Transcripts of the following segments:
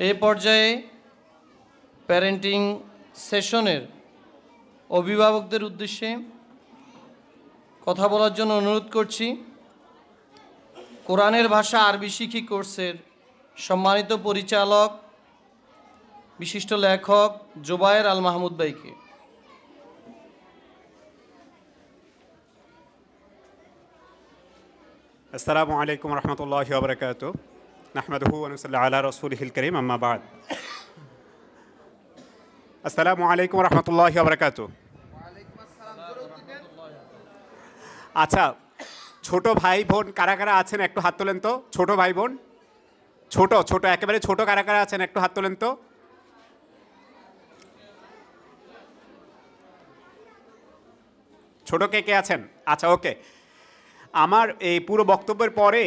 এই পর্যায়ে প্যারেন্টিং সেশনের অভিভাবকদের উদ্দেশ্যে কথা বলার জন্য অনুরোধ করছি কোরআনের ভাষা আরবি শিখি কোর্সের সম্মানিত পরিচালক বিশিষ্ট লেখক জুবায়ের আল মাহমুদ ভাইকে। আসসালামু আলাইকুম রহমতুল্লাহি ওয়া বারাকাতুহু নাহমাদুহু ওয়া নুসাল্লি আলা রাসূলিহিল কারীম আম্মা বা'দ। আসসালামু আলাইকুম রহমতুল্লাহি ওয়া বারাকাতুহু। আচ্ছা, ছোট ভাই বোন কারা কারা আছেন একটু হাত তোলেন তো। ছোট ভাই বোন, ছোট ছোট একেবারে ছোট কারা কারা আছেন একটু হাত তোলেন তো। ছোট কে কে আছেন? আচ্ছা, ওকে। আমার এই পুরো বক্তব্যের পরে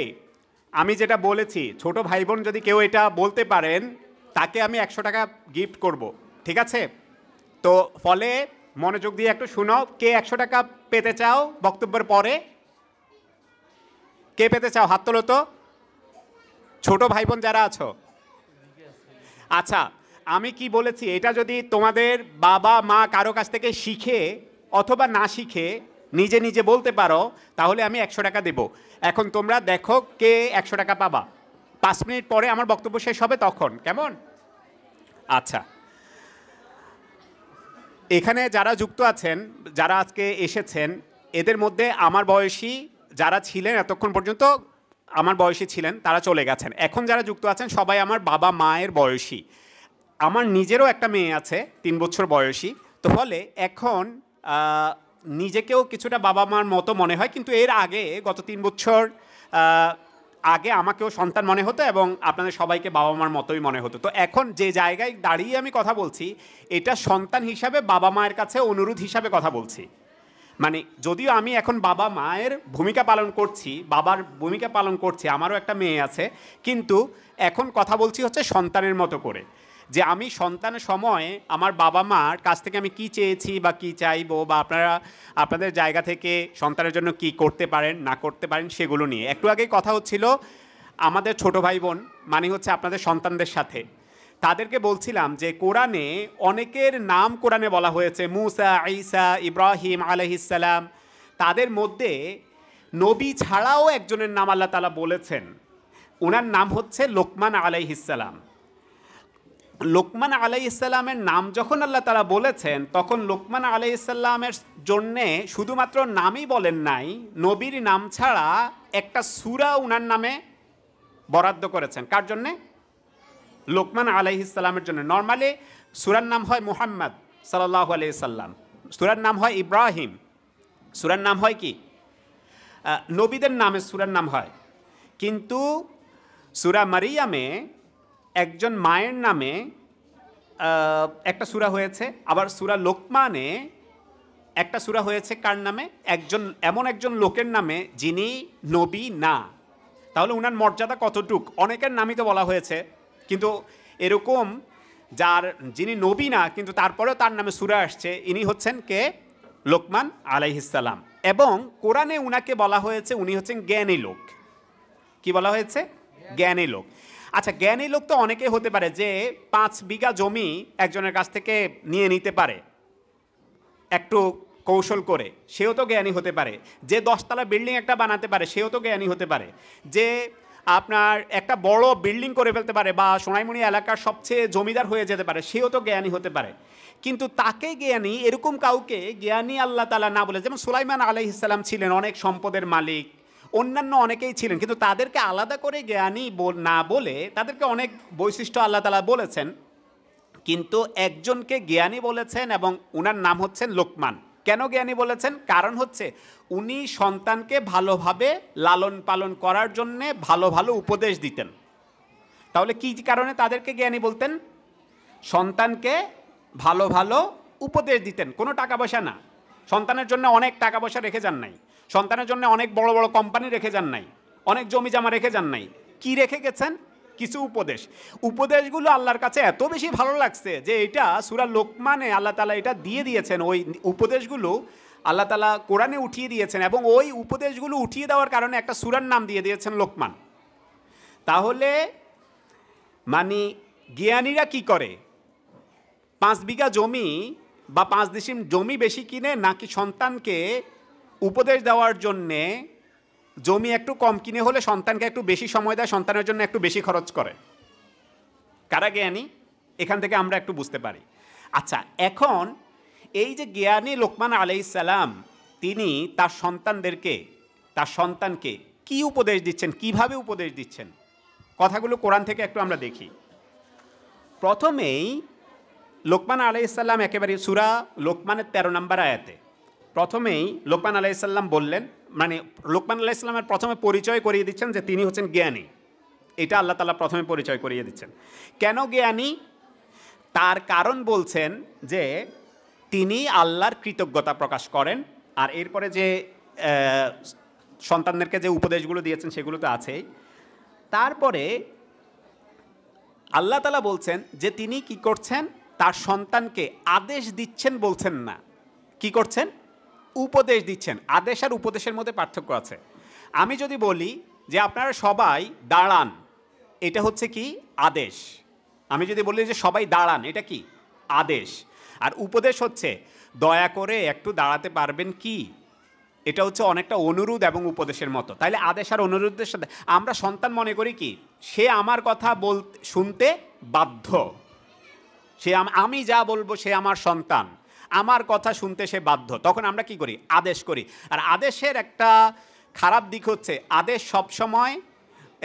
আমি যেটা বলেছি, ছোট ভাই বোন যদি কেউ এটা বলতে পারেন তাকে আমি 100 টাকা গিফট করব, ঠিক আছে? তো ফলে মনোযোগ দিয়ে একটু শুনো। কে 100 টাকা পেতে চাও বক্তব্যের পরে? কে পেতে চাও হাত তোলো তো, ছোট ভাই বোন যারা আছো। আচ্ছা, আমি কি বলেছি, এটা যদি তোমাদের বাবা মা কারো কাছ থেকে শিখে অথবা না শিখে নিজে নিজে বলতে পারো তাহলে আমি 100 টাকা দেব। এখন তোমরা দেখো কে 100 টাকা পাবা। 5 মিনিট পরে আমার বক্তব্য শেষ হবে তখন, কেমন? আচ্ছা, এখানে যারা যুক্ত আছেন, যারা আজকে এসেছেন, এদের মধ্যে আমার বয়সী যারা ছিলেন এতক্ষণ পর্যন্ত আমার বয়সী ছিলেন তারা চলে গেছেন। এখন যারা যুক্ত আছেন সবাই আমার বাবা মায়ের বয়সী। আমার নিজেরও একটা মেয়ে আছে 3 বছর বয়সী। তো ফলে এখন নিজেকেও কিছুটা বাবা মার মতো মনে হয়, কিন্তু এর আগে গত 3 বছর আগে আমাকেও সন্তান মনে হতো এবং আপনাদের সবাইকে বাবা মার মতোই মনে হতো। তো এখন যে জায়গায় দাঁড়িয়ে আমি কথা বলছি এটা সন্তান হিসাবে বাবা মায়ের কাছে অনুরোধ হিসাবে কথা বলছি। মানে যদিও আমি এখন বাবা মায়ের ভূমিকা পালন করছি, বাবার ভূমিকা পালন করছি, আমারও একটা মেয়ে আছে, কিন্তু এখন কথা বলছি হচ্ছে সন্তানের মতো করে, যে আমি সন্তানের সময় আমার বাবা মার কাছ থেকে আমি কি চেয়েছি বা কি চাইবো, বা আপনারা আপনাদের জায়গা থেকে সন্তানের জন্য কি করতে পারেন না করতে পারেন সেগুলো নিয়ে। একটু আগেই কথা হচ্ছিল আমাদের ছোট ভাই বোন মানে হচ্ছে আপনাদের সন্তানদের সাথে। তাদেরকে বলছিলাম যে কোরআনে অনেকের নাম কোরআনে বলা হয়েছে, মুসা, ঈসা, ইব্রাহিম আলাইহিসসালাম। তাদের মধ্যে নবী ছাড়াও একজনের নাম আল্লাহ তাআলা বলেছেন, ওনার নাম হচ্ছে লোকমান আলাইহিসসালাম। লোকমান আলাইহিসসালামের নাম যখন আল্লাহ তাআলা বলেছেন তখন লোকমান আলাইহিসসালামের জন্যে শুধুমাত্র নামই বলেন নাই, নবীর নাম ছাড়া একটা সূরা ওনার নামে বরাদ্দ করেছেন। কার জন্যে? লোকমান আলাইহিসসালামের জন্য। নর্মালি সূরার নাম হয় মুহাম্মদ সাল্লাল্লাহু আলাইহি সাল্লাম, সূরার নাম হয় ইব্রাহিম, সূরার নাম হয় কি নবীদের নামে সূরার নাম হয়। কিন্তু সূরা মারিয়ামে একজন মায়ের নামে একটা সূরা হয়েছে, আবার সূরা লোকমানে একটা সূরা হয়েছে কার নামে? এমন একজন লোকের নামে যিনি নবী না। তাহলে উনার মর্যাদা কতটুক? অনেকের নামই তো বলা হয়েছে, কিন্তু এরকম যিনি নবী না কিন্তু তারপরেও তার নামে সূরা আসছে, ইনি হচ্ছেন কে? লোকমান আলাইহিসসালাম। এবং কোরআনে উনাকে বলা হয়েছে উনি হচ্ছেন জ্ঞানী লোক। কি বলা হয়েছে? জ্ঞানী লোক। আচ্ছা, জ্ঞানী লোক তো অনেকে হতে পারে, যে 5 বিঘা জমি একজনের কাছ থেকে নিয়ে নিতে পারে একটু কৌশল করে, সেও তো জ্ঞানী হতে পারে। যে 10 তলা বিল্ডিং একটা বানাতে পারে সেও তো জ্ঞানী হতে পারে। যে আপনার একটা বড় বিল্ডিং করে ফেলতে পারে বা সোনাইমুড়ি এলাকার সবচেয়ে জমিদার হয়ে যেতে পারে সেও তো জ্ঞানী হতে পারে। কিন্তু তাকে জ্ঞানী, এরকম কাউকে জ্ঞানী আল্লাহ তাআলা না বলে, যেমন সুলাইমান আলাইহিসসালাম ছিলেন অনেক সম্পদের মালিক, অন্যান্য অনেকেই ছিলেন, কিন্তু তাদেরকে আলাদা করে জ্ঞানী না বলে তাদেরকে অনেক বৈশিষ্ট্য আল্লাহ তাআলা বলেছেন, কিন্তু একজনকে জ্ঞানী বলেছেন এবং উনার নাম হচ্ছেন লোকমান। কেন জ্ঞানী বলেছেন? কারণ হচ্ছে উনি সন্তানকে ভালোভাবে লালন পালন করার জন্যে ভালো ভালো উপদেশ দিতেন। তাহলে কি কারণে তাদেরকে জ্ঞানী বলতেন? সন্তানকে ভালো ভালো উপদেশ দিতেন, কোনো টাকা পয়সা না। সন্তানের জন্য অনেক টাকা পয়সা রেখে যান নাই, সন্তানের জন্য অনেক বড় বড় কোম্পানি রেখে যান নাই, অনেক জমি জমা রেখে যান নাই। কি রেখে গেছেন? কিছু উপদেশ। উপদেশগুলো আল্লাহর কাছে এত বেশি ভালো লাগছে যে এটা সূরা লোকমানে আল্লাহ তাআলা এটা দিয়ে দিয়েছেন। ওই উপদেশগুলো আল্লাহ তাআলা কোরআনে উঠিয়ে দিয়েছেন এবং ওই উপদেশগুলো উঠিয়ে দেওয়ার কারণে একটা সূরার নাম দিয়ে দিয়েছেন লোকমান। তাহলে মানে জ্ঞানীরা কি করে? 5 বিঘা জমি বা 5 ডিসিম জমি বেশি কিনে নাকি সন্তানকে উপদেশ দেওয়ার জন্যে জমি একটু কম কিনে হলে সন্তানকে একটু বেশি সময় দেয়, সন্তানের জন্য একটু বেশি খরচ করে? কারা জ্ঞানী? এখান থেকে আমরা একটু বুঝতে পারি। আচ্ছা, এখন এই যে জ্ঞানী লোকমান আলাইহিস সালাম, তিনি তার সন্তানকে কি উপদেশ দিচ্ছেন, কিভাবে উপদেশ দিচ্ছেন, কথাগুলো কোরআন থেকে একটু আমরা দেখি। প্রথমেই লোকমান আলাইহিস সালাম একেবারে সূরা লোকমানের 13 নম্বর আয়াতে প্রথমেই লোকমান আলাইহিস সালাম বললেন, মানে লোকমান আলাইহিস সালামের প্রথমে পরিচয় করিয়ে দিচ্ছেন যে তিনি হচ্ছেন জ্ঞানী। এটা আল্লাহ তাআলা প্রথমে পরিচয় করিয়ে দিচ্ছেন। কেন জ্ঞানী? তার কারণ বলছেন যে তিনি আল্লাহর কৃতজ্ঞতা প্রকাশ করেন। আর এরপরে যে সন্তানদেরকে যে উপদেশগুলো দিয়েছেন সেগুলো তো আছেই। তারপরে আল্লাহ তাআলা বলছেন যে তিনি কি করছেন, তার সন্তানকে আদেশ দিচ্ছেন, বলছেন না, কি করছেন? উপদেশ দিচ্ছেন। আদেশ আর উপদেশের মধ্যে পার্থক্য আছে। আমি যদি বলি যে আপনারা সবাই দাঁড়ান, এটা হচ্ছে কি? আদেশ। আমি যদি বলি যে সবাই দাঁড়ান, এটা কি? আদেশ। আর উপদেশ হচ্ছে দয়া করে একটু দাঁড়াতে পারবেন কি? এটা হচ্ছে অনেকটা অনুরোধ এবং উপদেশের মতো। তাইলে আদেশ আর অনুরোধের সাথে আমরা সন্তান মনে করি কি সে আমার কথা শুনতে বাধ্য, সে আমি যা বলবো সে আমার সন্তান, আমার কথা শুনতে সে বাধ্য। তখন আমরা কি করি? আদেশ করি। আর আদেশের একটা খারাপ দিক হচ্ছে আদেশ সবসময়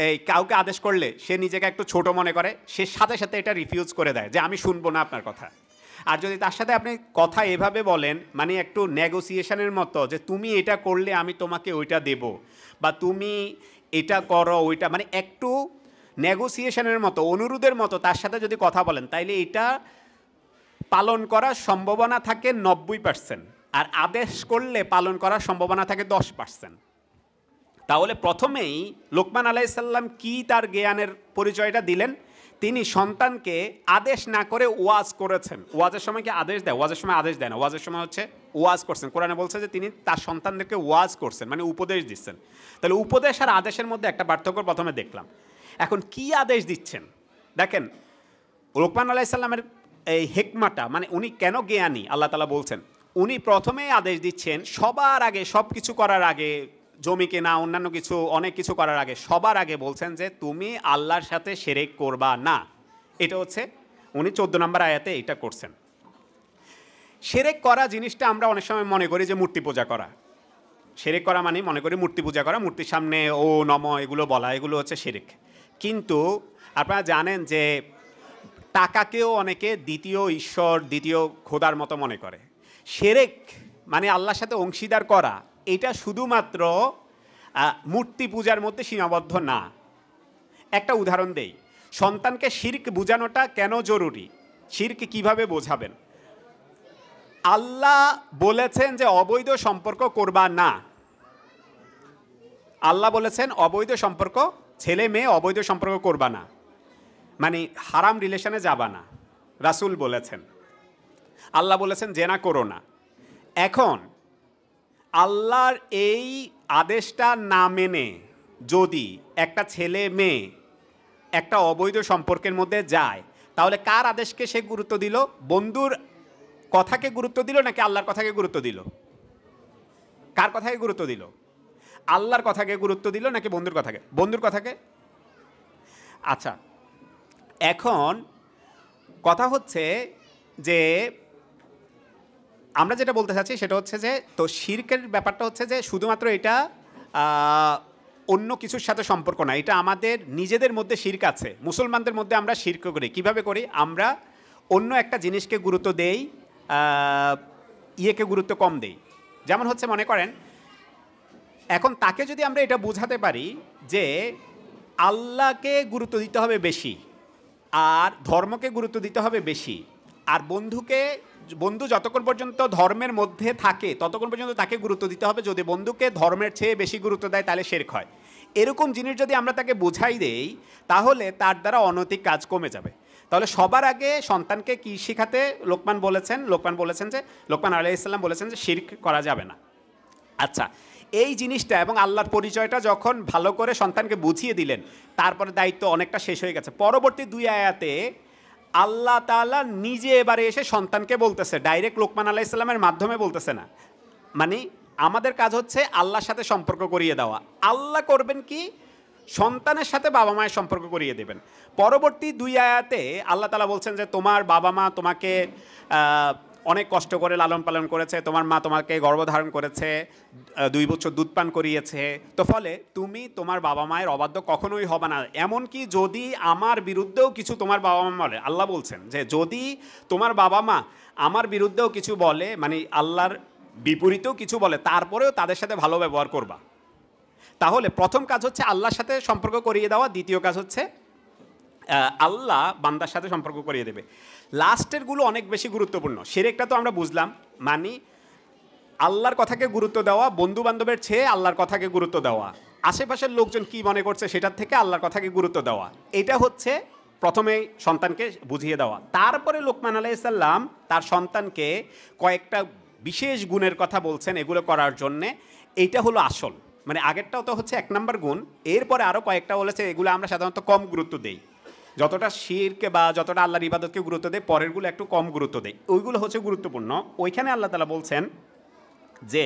এই কাউকে আদেশ করলে সে নিজেকে একটু ছোট মনে করে, সে সাথে সাথে এটা রিফিউজ করে দেয় যে আমি শুনবো না আপনার কথা। আর যদি তার সাথে আপনি কথা এভাবে বলেন, মানে একটু নেগোসিয়েশনের মতো, যে তুমি এটা করলে আমি তোমাকে ওইটা দেব, বা তুমি এটা করো ওইটা, মানে একটু নেগোসিয়েশনের মতো, অনুরোধের মতো তার সাথে যদি কথা বলেন, তাইলে এটা পালন করার সম্ভাবনা থাকে 90%, আর আদেশ করলে পালন করার সম্ভাবনা থাকে 10%। তাহলে প্রথমেই লোকমান আলাইহিস সালাম কি তার জ্ঞানের পরিচয়টা দিলেন? তিনি সন্তানকে আদেশ না করে ওয়াজ করেছেন। ওয়াজের সময় কি আদেশ দেয়? ওয়াজের সময় আদেশ দেয় না, ওয়াজের সময় হচ্ছে ওয়াজ করছেন। কোরআনে বলছে যে তিনি তার সন্তানদেরকে ওয়াজ করছেন, মানে উপদেশ দিচ্ছেন। তাহলে উপদেশ আর আদেশের মধ্যে একটা পার্থক্য প্রথমে দেখলাম। এখন কি আদেশ দিচ্ছেন দেখেন। লোকমান আলাইহিস সালামের এই হিকমাটা, মানে উনি কেন জ্ঞানী আল্লাহ তাআলা বলছেন, উনি প্রথমেই আদেশ দিচ্ছেন সবার আগে, সব কিছু করার আগে, জমি কেনা অন্যান্য কিছু অনেক কিছু করার আগে সবার আগে বলছেন যে তুমি আল্লাহর সাথে শিরক করবা না। এটা হচ্ছে উনি 14 নম্বর আয়াতে এটা করছেন। শিরক করা জিনিসটা আমরা অনেক সময় মনে করি যে মূর্তি পূজা করা। শিরক করা মানে মনে করি মূর্তি পূজা করা, মূর্তির সামনে ও নম এগুলো বলা, এগুলো হচ্ছে শিরক। কিন্তু আপনারা জানেন যে টাকাকেও অনেকে দ্বিতীয় ঈশ্বর, দ্বিতীয় খোদার মতো মনে করে। শিরক মানে আল্লাহর সাথে অংশীদার করা, এটা শুধুমাত্র মূর্তি পূজার মধ্যে সীমাবদ্ধ না। একটা উদাহরণ দেই, সন্তানকে শিরক বোঝানোটা কেন জরুরি, শিরক কিভাবে বোঝাবেন? আল্লাহ বলেছেন যে অবৈধ সম্পর্ক করবা না। আল্লাহ বলেছেন অবৈধ সম্পর্ক, ছেলে মেয়ে অবৈধ সম্পর্ক করবা না, মানে হারাম রিলেশনে যাবা না, রাসূল বলেছেন। আল্লাহ বলেছেন জেনা করো না। এখন আল্লাহর এই আদেশটা না মেনে যদি একটা ছেলে মেয়ে একটা অবৈধ সম্পর্কের মধ্যে যায়, তাহলে কার আদেশকে সে গুরুত্ব দিল? বন্ধুর কথাকে গুরুত্ব দিল নাকি আল্লাহর কথাকে গুরুত্ব দিল? কার কথাকে গুরুত্ব দিল? আল্লাহর কথাকে গুরুত্ব দিল নাকি বন্ধুর কথাকে? বন্ধুর কথাকে। আচ্ছা, এখন কথা হচ্ছে যে আমরা যেটা বলতে চাচ্ছি সেটা হচ্ছে যে, তো শিরকের ব্যাপারটা হচ্ছে যে শুধুমাত্র এটা অন্য কিছুর সাথে সম্পর্ক না, এটা আমাদের নিজেদের মধ্যে শিরক আছে। মুসলমানদের মধ্যে আমরা শিরক করি। কিভাবে করি? আমরা অন্য একটা জিনিসকে গুরুত্ব দেই, ইয়েকে গুরুত্ব কম দেই। যেমন হচ্ছে মনে করেন, এখন তাকে যদি আমরা এটা বোঝাতে পারি যে আল্লাহকে গুরুত্ব দিতে হবে বেশি, আর ধর্মকে গুরুত্ব দিতে হবে বেশি, আর বন্ধু যতক্ষণ পর্যন্ত ধর্মের মধ্যে থাকে ততক্ষণ পর্যন্ত তাকে গুরুত্ব দিতে হবে। যদি বন্ধুকে ধর্মের চেয়ে বেশি গুরুত্ব দেয় তাহলে শিরক হয়। এরকম জিনিস যদি আমরা তাকে বোঝাই দেই, তাহলে তার দ্বারা অনৈতিক কাজ কমে যাবে। তাহলে সবার আগে সন্তানকে কি শেখাতে লোকমান আলাইহিস সালাম বলেছেন যে শিরক করা যাবে না। আচ্ছা, এই জিনিসটা এবং আল্লাহর পরিচয়টা যখন ভালো করে সন্তানকে বুঝিয়ে দিলেন, তারপরে দায়িত্ব অনেকটা শেষ হয়ে গেছে। পরবর্তী 2 আয়াতে আল্লাহ তাআলা নিজে এবারে এসে সন্তানকে বলতেছে, ডাইরেক্ট লোকমান আলাইহিস সালামের মাধ্যমে বলতেছে না। মানে আমাদের কাজ হচ্ছে আল্লাহর সাথে সম্পর্ক করিয়ে দেওয়া। আল্লাহ করবেন কি, সন্তানের সাথে বাবা মায়ের সম্পর্ক করিয়ে দেবেন। পরবর্তী 2 আয়াতে আল্লাহ তাআলা বলছেন যে তোমার বাবা মা তোমাকে অনেক কষ্ট করে লালন পালন করেছে, তোমার মা তোমাকে গর্ভধারণ করেছে, 2 বছর দুধ পান করিয়েছে, তো ফলে তুমি তোমার বাবা মায়ের অবাধ্য কখনোই হবে না। এমনকি যদি আমার বিরুদ্ধেও কিছু তোমার বাবা মা বলে, আল্লাহ বলছেন যে যদি তোমার বাবা মা আমার বিরুদ্ধেও কিছু বলে, মানে আল্লাহর বিপরীতেও কিছু বলে, তারপরেও তাদের সাথে ভালো ব্যবহার করবা। তাহলে প্রথম কাজ হচ্ছে আল্লাহর সাথে সম্পর্ক করিয়ে দেওয়া, দ্বিতীয় কাজ হচ্ছে আল্লাহ বান্দার সাথে সম্পর্ক করিয়ে দেবে। লাস্টেরগুলো অনেক বেশি গুরুত্বপূর্ণ। শিরকটা তো আমরা বুঝলাম, মানে আল্লাহর কথাকে গুরুত্ব দেওয়া, বন্ধু বান্ধবের চেয়ে আল্লাহর কথাকে গুরুত্ব দেওয়া, আশেপাশের লোকজন কি মনে করছে সেটার থেকে আল্লাহর কথাকে গুরুত্ব দেওয়া, এটা হচ্ছে প্রথমেই সন্তানকে বুঝিয়ে দেওয়া। তারপরে লোকমান আলাইহিস সালাম তার সন্তানকে কয়েকটা বিশেষ গুণের কথা বলছেন এগুলো করার জন্যে। এইটা হলো আসল, মানে আগেরটাও তো হচ্ছে 1 নম্বর গুণ, এরপরে আরও কয়েকটা বলেছে, এগুলো আমরা সাধারণত কম গুরুত্ব দেই। যতটা শিরকে বা যতটা আল্লাহর ইবাদতকে গুরুত্ব দেয়, পরেরগুলো একটু কম গুরুত্ব দেয়, ওইগুলো হচ্ছে গুরুত্বপূর্ণ। ওইখানে আল্লাহ তাআলা বলছেন যে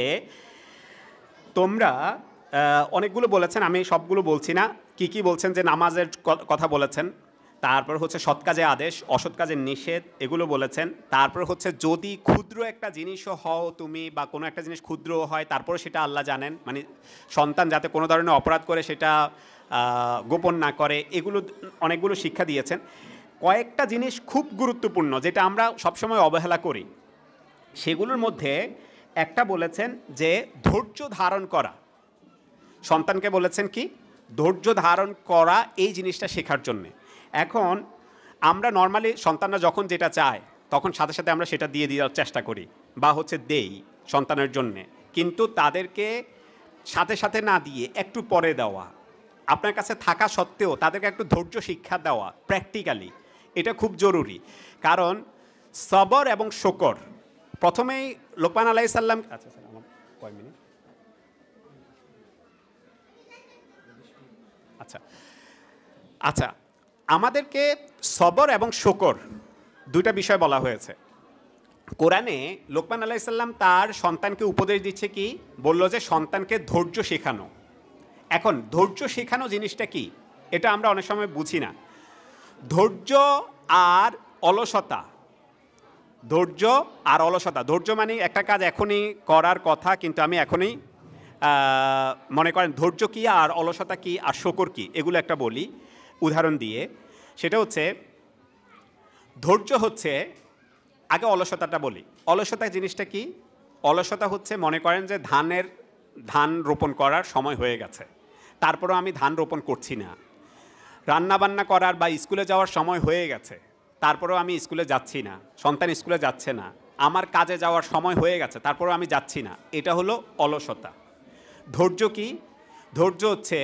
তোমরা অনেকগুলো বলেছেন, আমি সবগুলো বলছি না। কি বলছেন যে নামাজের কথা বলেছেন, তারপর হচ্ছে সৎ কাজে আদেশ, অসৎ কাজের নিষেধ, এগুলো বলেছেন। তারপর হচ্ছে যদি ক্ষুদ্র একটা জিনিসও হও তুমি, বা কোনো একটা জিনিস ক্ষুদ্র হয়, তারপরে সেটা আল্লাহ জানেন, মানে সন্তান যাতে কোনো ধরনের অপরাধ করে সেটা গোপন না করে, এগুলো অনেকগুলো শিক্ষা দিয়েছেন। কয়েকটা জিনিস খুব গুরুত্বপূর্ণ যেটা আমরা সবসময় অবহেলা করি, সেগুলোর মধ্যে একটা বলেছেন যে ধৈর্য ধারণ করা। সন্তানকে বলেছেন কি, ধৈর্য ধারণ করা, এই জিনিসটা শেখার জন্যে। এখন আমরা নর্মালি সন্তানরা যখন যেটা চায় তখন সাথে সাথে আমরা সেটা দিয়ে দেওয়ার চেষ্টা করি, বা হচ্ছে দেই সন্তানের জন্যে, কিন্তু তাদেরকে সাথে সাথে না দিয়ে একটু পরে দেওয়া, আপনার কাছে থাকা সত্ত্বেও তাদেরকে একটু ধৈর্য শিক্ষা দেওয়া প্র্যাকটিক্যালি, এটা খুব জরুরি। কারণ সবর এবং শুকর, প্রথমেই লোকমান আলাইহিস সালাম, আচ্ছা স্যার আমার কয় মিনিট, আচ্ছা আমাদেরকে সবর এবং শুকর দুইটা বিষয় বলা হয়েছে কোরআনে। লোকমান আলাইহিস সালাম তার সন্তানকে উপদেশ দিচ্ছে কি, বলল যে সন্তানকে ধৈর্য শেখানো। এখন ধৈর্য শেখানো জিনিসটা কি, এটা আমরা অনেক সময় বুঝি না। ধৈর্য আর অলসতা, ধৈর্য আর অলসতা, ধৈর্য মানে একটা কাজ এখনই করার কথা কিন্তু আমি এখনই, মনে করেন ধৈর্য কী আর অলসতা কী আর শুকর কী, এগুলো একটা বলি উদাহরণ দিয়ে। সেটা হচ্ছে ধৈর্য হচ্ছে, আগে অলসতাটা বলি। অলসতা জিনিসটা কি, অলসতা হচ্ছে মনে করেন যে ধান রোপণ করার সময় হয়ে গেছে, তারপরেও আমি ধান রোপণ করছি না। রান্না বান্না করার বা স্কুলে যাওয়ার সময় হয়ে গেছে, তারপরেও আমি স্কুলে যাচ্ছি না, সন্তান স্কুলে যাচ্ছে না, আমার কাজে যাওয়ার সময় হয়ে গেছে, তারপরেও আমি যাচ্ছি না, এটা হলো অলসতা। ধৈর্য কি, ধৈর্য হচ্ছে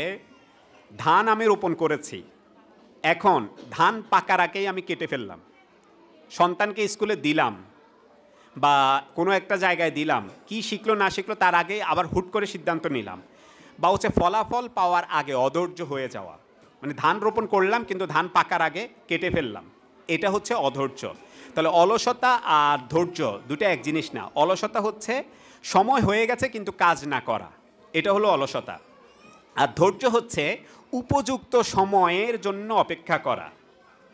ধান আমি রোপণ করেছি, এখন ধান পাকার আগেই আমি কেটে ফেললাম, সন্তানকে স্কুলে দিলাম বা কোনো একটা জায়গায় দিলাম, কি শিখলো না শিখলো তার আগে আবার হুট করে সিদ্ধান্ত নিলাম, বা হচ্ছে ফলাফল পাওয়ার আগে অধৈর্য হয়ে যাওয়া, মানে ধান রোপণ করলাম কিন্তু ধান পাকার আগে কেটে ফেললাম, এটা হচ্ছে অধৈর্য। তাহলে অলসতা আর ধৈর্য দুটো এক জিনিস না। অলসতা হচ্ছে সময় হয়ে গেছে কিন্তু কাজ না করা, এটা হলো অলসতা। আর ধৈর্য হচ্ছে উপযুক্ত সময়ের জন্য অপেক্ষা করা,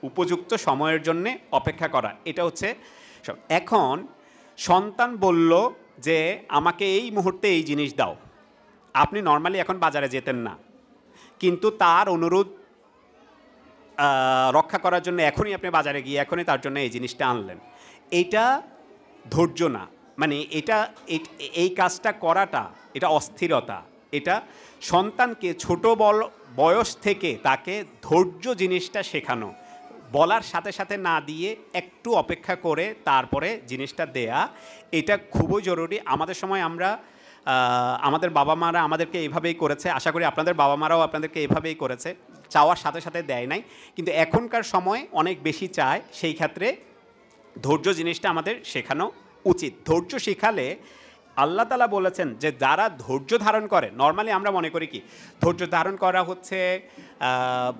উপযুক্ত সময়ের জন্য অপেক্ষা করা, এটা হচ্ছে। এখন সন্তান বলল যে আমাকে এই মুহূর্তে এই জিনিস দাও, আপনি নর্মালি এখন বাজারে যেতেন না, কিন্তু তার অনুরোধ রক্ষা করার জন্য এখনই আপনি বাজারে গিয়ে এখনই তার জন্য এই জিনিসটা আনলেন, এটা ধৈর্য না। মানে এটা এই কাজটা করাটা এটা অস্থিরতা। এটা সন্তানকে ছোট বয়স থেকে তাকে ধৈর্য জিনিসটা শেখানো, বলার সাথে সাথে না দিয়ে একটু অপেক্ষা করে তারপরে জিনিসটা দেয়া, এটা খুবই জরুরি। আমাদের সময় আমরা আমাদের বাবা মারা আমাদেরকে এইভাবেই করেছে, আশা করি আপনাদের বাবা মারাও আপনাদেরকে এইভাবেই করেছে, চাওয়ার সাথে সাথে দেয় নাই, কিন্তু এখনকার সময় অনেক বেশি চায়, সেই ক্ষেত্রে ধৈর্য জিনিসটা আমাদের শেখানো উচিত। ধৈর্য শেখালে আল্লাহ তাআলা বলেছেন যে যারা ধৈর্য ধারণ করে, নর্মালি আমরা মনে করি কি ধৈর্য ধারণ করা হচ্ছে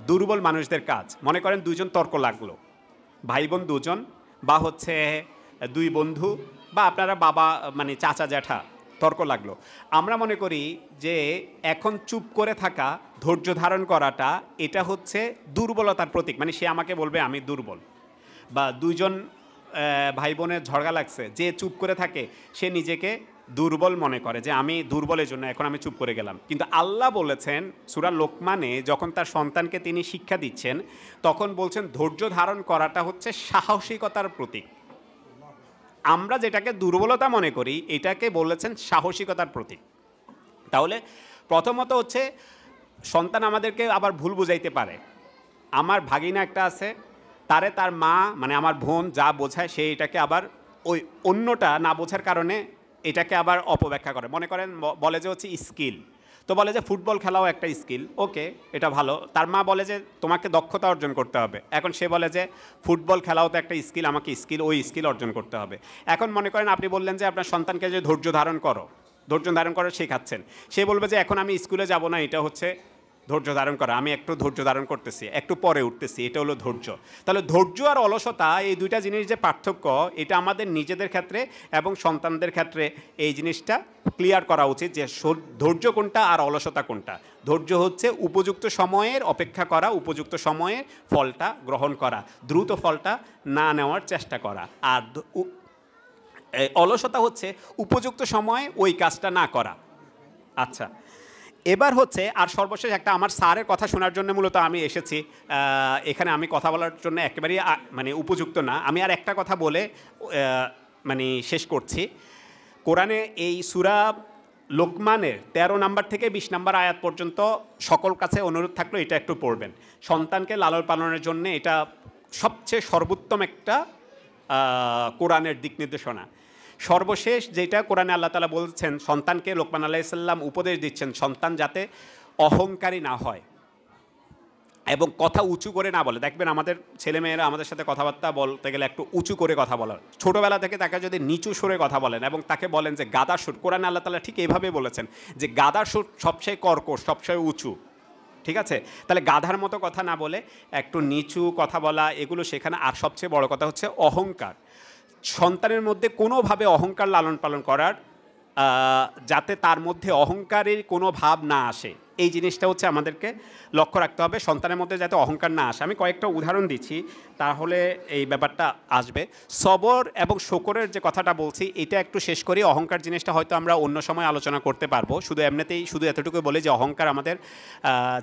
দুর্বল মানুষদের কাজ। মনে করেন দুইজন তর্ক লাগলো, ভাই বোন দুজন, বা হচ্ছে দুই বন্ধু, বা আপনারা বাবা মানে চাচা জ্যাঠা, তর্ক লাগলো। আমরা মনে করি যে এখন চুপ করে থাকা, ধৈর্য ধারণ করাটা, এটা হচ্ছে দুর্বলতার প্রতীক। মানে সে আমাকে বলবে আমি দুর্বল। বা দুইজন ভাই বোনের ঝগড়া লাগছে, যে চুপ করে থাকে সে নিজেকে দুর্বল মনে করে, যে আমি দুর্বলের জন্য এখন আমি চুপ করে গেলাম। কিন্তু আল্লাহ বলেছেন সূরা লোকমানে, যখন তার সন্তানকে তিনি শিক্ষা দিচ্ছেন, তখন বলছেন ধৈর্য ধারণ করাটা হচ্ছে সাহসিকতার প্রতীক। আমরা যেটাকে দুর্বলতা মনে করি, এটাকে বলেছেন সাহসিকতার প্রতীক। তাহলে প্রথমত হচ্ছে সন্তান আমাদেরকে আবার ভুল বুঝাইতে পারে। আমার ভাগিনা একটা আছে, তারে তার মা মানে আমার বোন যা বোঝায় সে এটাকে আবার ওই অন্যটা না বোঝার কারণে এটাকে আবার অপব্যাখ্যা করে। মনে করেন বলে যে হচ্ছে স্কিল, তো বলে যে ফুটবল খেলাও একটা স্কিল, ওকে এটা ভালো। তার মা বলে যে তোমাকে দক্ষতা অর্জন করতে হবে, এখন সে বলে যে ফুটবল খেলাও তো একটা স্কিল, আমাকে ওই স্কিল অর্জন করতে হবে। এখন মনে করেন আপনি বললেন যে আপনার সন্তানকে যে ধৈর্য ধারণ করে শেখাচ্ছেন, সে বলবে যে এখন আমি স্কুলে যাব না, এটা হচ্ছে ধৈর্য ধারণ করা, আমি একটু ধৈর্য ধারণ করতেছি, একটু পরে উঠতেছি, এটা হলো ধৈর্য। তাহলে ধৈর্য আর অলসতা এই দুইটা জিনিস যে পার্থক্য, এটা আমাদের নিজেদের ক্ষেত্রে এবং সন্তানদের ক্ষেত্রে এই জিনিসটা ক্লিয়ার করা উচিত যে ধৈর্য কোনটা আর অলসতা কোনটা। ধৈর্য হচ্ছে উপযুক্ত সময়ের অপেক্ষা করা, উপযুক্ত সময়ে ফলটা গ্রহণ করা, দ্রুত ফলটা না নেওয়ার চেষ্টা করা। আর অলসতা হচ্ছে উপযুক্ত সময়ে ওই কাজটা না করা। আচ্ছা, এবার হচ্ছে আর সর্বশেষ একটা, আমার স্যারের কথা শোনার জন্য মূলত আমি এসেছি। এখানে আমি কথা বলার জন্য একেবারেই মানে উপযুক্ত না। আমি আর একটা কথা বলে মানে শেষ করছি। কোরআনে এই সূরা লোকমানের 13 নাম্বার থেকে 20 নাম্বার আয়াত পর্যন্ত সকল কাছে অনুরোধ থাকলো এটা একটু পড়বেন। সন্তানকে লালন পালনের জন্য এটা সবচেয়ে সর্বোত্তম একটা কোরআনের দিক নির্দেশনা। সর্বশেষ যেটা কোরআনে আল্লাহ তাআলা বলছেন, সন্তানকে লোকমান আলাইহিস সালাম উপদেশ দিচ্ছেন সন্তান যাতে অহংকারী না হয় এবং কথা উঁচু করে না বলে। দেখবেন আমাদের ছেলেমেয়েরা আমাদের সাথে কথাবার্তা বলতে গেলে একটু উঁচু করে কথা বলে। ছোটোবেলা থেকে তাকে যদি নিচু সুরে কথা বলেন এবং তাকে বলেন যে গাদার সুর, কোরআনে আল্লাহ তাআলা ঠিক এইভাবে বলেছেন যে গাদার সুর সবচেয়ে কর্কশ, সবচেয়ে উঁচু, ঠিক আছে? তাহলে গাধার মতো কথা না বলে একটু নিচু কথা বলা, এগুলো শেখানো। আর সবচেয়ে বড় কথা হচ্ছে অহংকার। সন্তানের মধ্যে কোনোভাবে অহংকার লালন পালন করার, যাতে তার মধ্যে অহংকারের কোনো ভাব না আসে, এই জিনিসটা হচ্ছে আমাদেরকে লক্ষ্য রাখতে হবে, সন্তানের মধ্যে যাতে অহংকার না আসে। আমি কয়েকটা উদাহরণ দিচ্ছি, তাহলে এই ব্যাপারটা আসবে। সবর এবং শকরের যে কথাটা বলছি এটা একটু শেষ করি। অহংকার জিনিসটা হয়তো আমরা অন্য সময় আলোচনা করতে পারবো, শুধু এমনিতেই শুধু এতটুকু বলি যে অহংকার আমাদের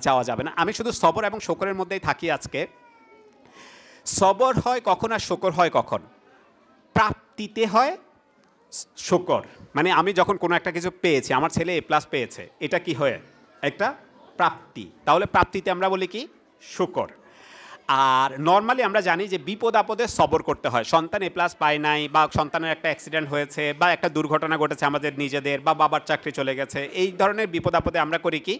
যাওয়া যাবে না। আমি শুধু সবর এবং শকরের মধ্যেই থাকি আজকে। সবর হয় কখন আর শকর হয় কখন? প্রাপ্তিতে হয় শকর। মানে আমি যখন কোনো একটা কিছু পেয়েছি, আমার ছেলে A+ পেয়েছে, এটা কি হয়? একটা প্রাপ্তি। তাহলে প্রাপ্তিতে আমরা বলি কি? শকর। আর নর্মালি আমরা জানি যে বিপদ আপদে সবর করতে হয়। সন্তান A+ পায় নাই, বা সন্তানের একটা অ্যাক্সিডেন্ট হয়েছে, বা একটা দুর্ঘটনা ঘটেছে আমাদের নিজেদের, বা বাবার চাকরি চলে গেছে, এই ধরনের বিপদ আপদে আমরা করি কি?